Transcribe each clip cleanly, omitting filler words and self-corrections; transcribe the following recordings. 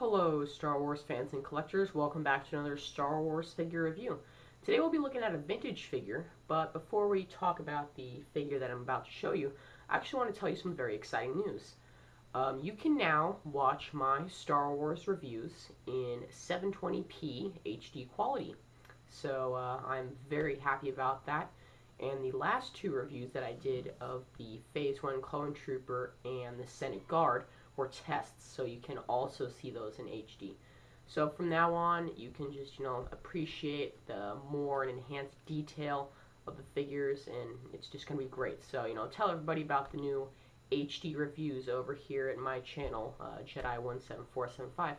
Hello Star Wars fans and collectors, welcome back to another Star Wars figure review. Today we'll be looking at a vintage figure, but before we talk about the figure that I'm about to show you, I actually want to tell you some very exciting news. You can now watch my Star Wars reviews in 720p HD quality. So I'm very happy about that. And the last two reviews that I did of the Phase 1 Clone Trooper and the Senate Guard were tests, so you can also see those in HD. So from now on, you can just, appreciate the more and enhanced detail of the figures, and it's just going to be great. So, tell everybody about the new HD reviews over here at my channel, Jedi17475.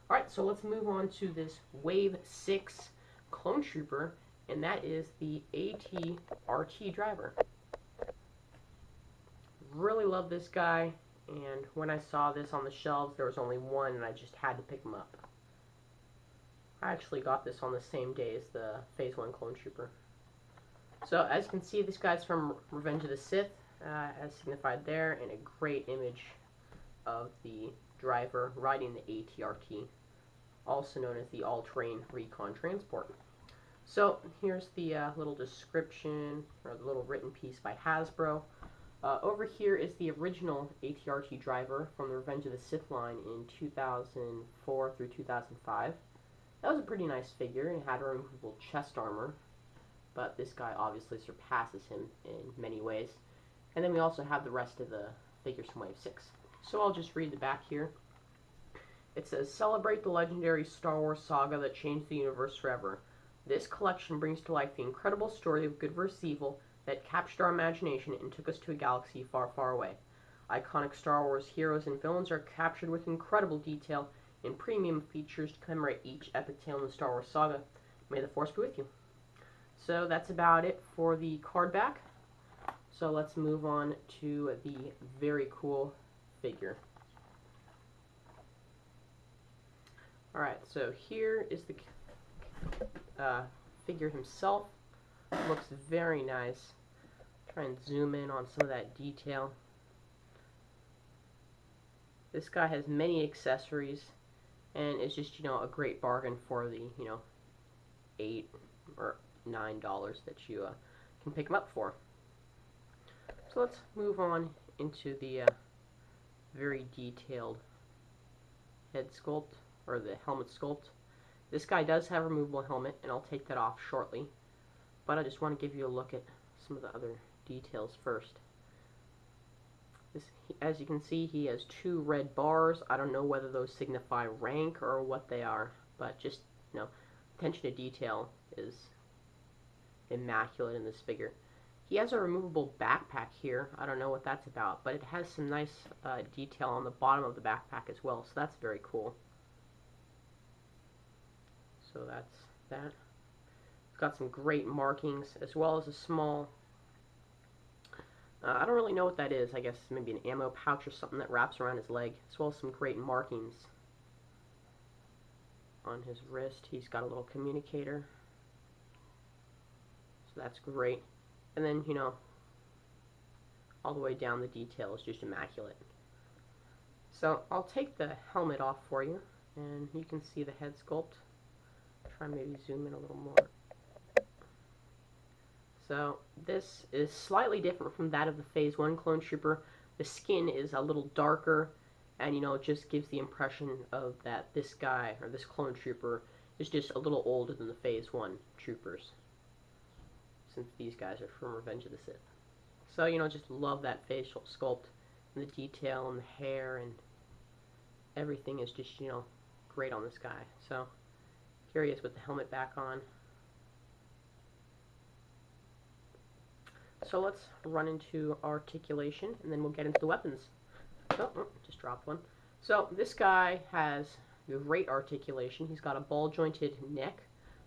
Alright, so let's move on to this Wave 6 Clone Trooper, and that is the AT-RT driver. Really love this guy. And when I saw this on the shelves, there was only one, and I just had to pick him up. I actually got this on the same day as the Phase 1 Clone Trooper. So, as you can see, this guy's from Revenge of the Sith, as signified there, and a great image of the driver riding the AT-RT, also known as the All Terrain Recon Transport. So, here's the little description, or the little written piece by Hasbro. Over here is the original AT-RT driver from the Revenge of the Sith line in 2004 through 2005. That was a pretty nice figure, and it had a removable chest armor, but this guy obviously surpasses him in many ways. And then we also have the rest of the figures from Wave 6. So I'll just read the back here. It says, "Celebrate the legendary Star Wars saga that changed the universe forever. This collection brings to life the incredible story of good versus evil that captured our imagination and took us to a galaxy far, far away. Iconic Star Wars heroes and villains are captured with incredible detail and premium features to commemorate each epic tale in the Star Wars saga. May the Force be with you." So that's about it for the card back. So let's move on to the very cool figure. Alright, so here is the figure himself. Looks very nice. Try and zoom in on some of that detail. This guy has many accessories, and it's just, a great bargain for the, $8 or $9 that you can pick him up for. So let's move on into the very detailed head sculpt, or the helmet sculpt. This guy does have a removable helmet, and I'll take that off shortly. But I just want to give you a look at some of the other details first. As you can see, he has two red bars. I don't know whether those signify rank or what they are, but just, attention to detail is immaculate in this figure. He has a removable backpack here. I don't know what that's about, but it has some nice detail on the bottom of the backpack as well, so that's very cool. So that's that. Got some great markings, as well as a small, I don't really know what that is, I guess maybe an ammo pouch or something that wraps around his leg, as well as some great markings on his wrist. He's got a little communicator, so that's great. And then, all the way down the detail is just immaculate. So I'll take the helmet off for you, and you can see the head sculpt. Try and maybe zoom in a little more. So this is slightly different from that of the Phase 1 Clone Trooper. The skin is a little darker, and it just gives the impression of that this guy, or this Clone Trooper, is just a little older than the Phase 1 Troopers, since these guys are from Revenge of the Sith. So, just love that facial sculpt, and the detail, and the hair, and everything is just, great on this guy. So, here he is with the helmet back on. So let's run into articulation, and then we'll get into the weapons. Oh, just dropped one. So this guy has great articulation. He's got a ball-jointed neck,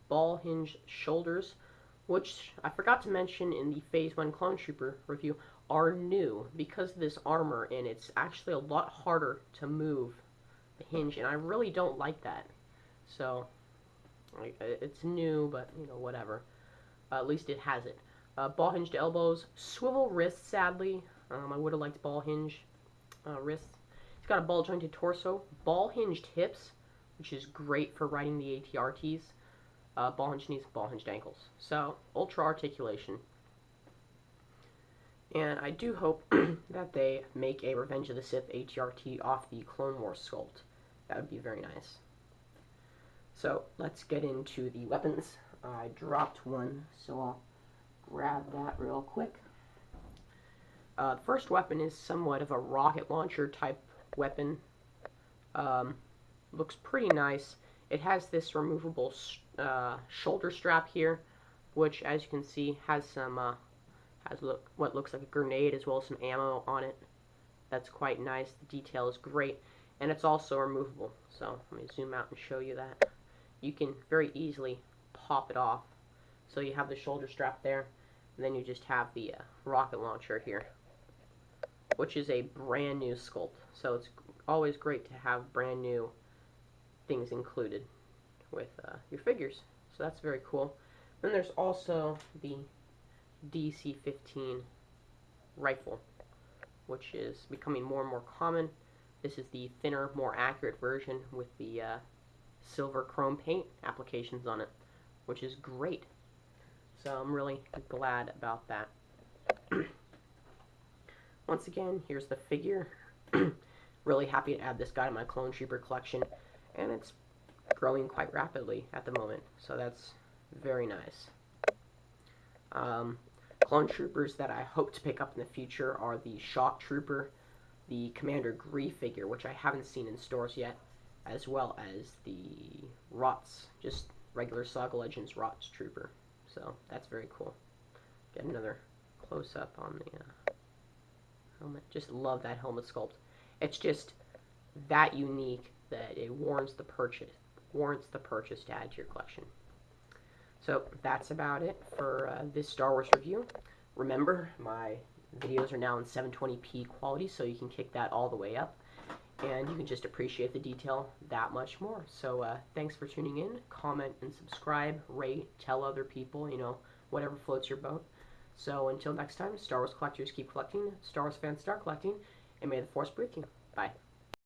ball-hinged shoulders, which I forgot to mention in the Phase 1 Clone Trooper review, are new because of this armor, and it's actually a lot harder to move the hinge, and I really don't like that. So, it's new, but, whatever. At least it has it. Ball-hinged elbows, swivel wrists, sadly. I would have liked ball-hinge wrists. He's got a ball jointed torso, ball hinged hips, which is great for riding the ATRTs, ball hinged knees, ball hinged ankles. So, ultra articulation. And I do hope that they make a Revenge of the Sith ATRT off the Clone Wars sculpt. That would be very nice. So, let's get into the weapons. I dropped one, so I'll grab that real quick. The first weapon is somewhat of a rocket launcher type weapon. Looks pretty nice. It has this removable shoulder strap here, which, as you can see, has some what looks like a grenade as well as some ammo on it. That's quite nice. The detail is great, and it's also removable. So let me zoom out and show you that. You can very easily pop it off. So you have the shoulder strap there, and then you just have the rocket launcher here, which is a brand new sculpt. So it's always great to have brand new things included with your figures. So that's very cool. Then there's also the DC-15 rifle, which is becoming more and more common. This is the thinner, more accurate version with the silver chrome paint applications on it, which is great. So I'm really glad about that. Once again, here's the figure. Really happy to add this guy to my Clone Trooper collection, and it's growing quite rapidly at the moment, so that's very nice. Clone Troopers that I hope to pick up in the future are the Shock Trooper, the Commander Gree figure, which I haven't seen in stores yet, as well as the Rots, just regular Saga Legends Rots Trooper. So that's very cool. Get another close-up on the helmet. Just love that helmet sculpt. It's just that unique that it warrants the purchase to add to your collection. So that's about it for this Star Wars review. Remember, my videos are now in 720p quality, so you can kick that all the way up, and you can just appreciate the detail that much more. So thanks for tuning in. Comment and subscribe, rate, tell other people, you know, whatever floats your boat. So until next time, Star Wars collectors keep collecting, Star Wars fans start collecting, and may the Force be with you. Bye.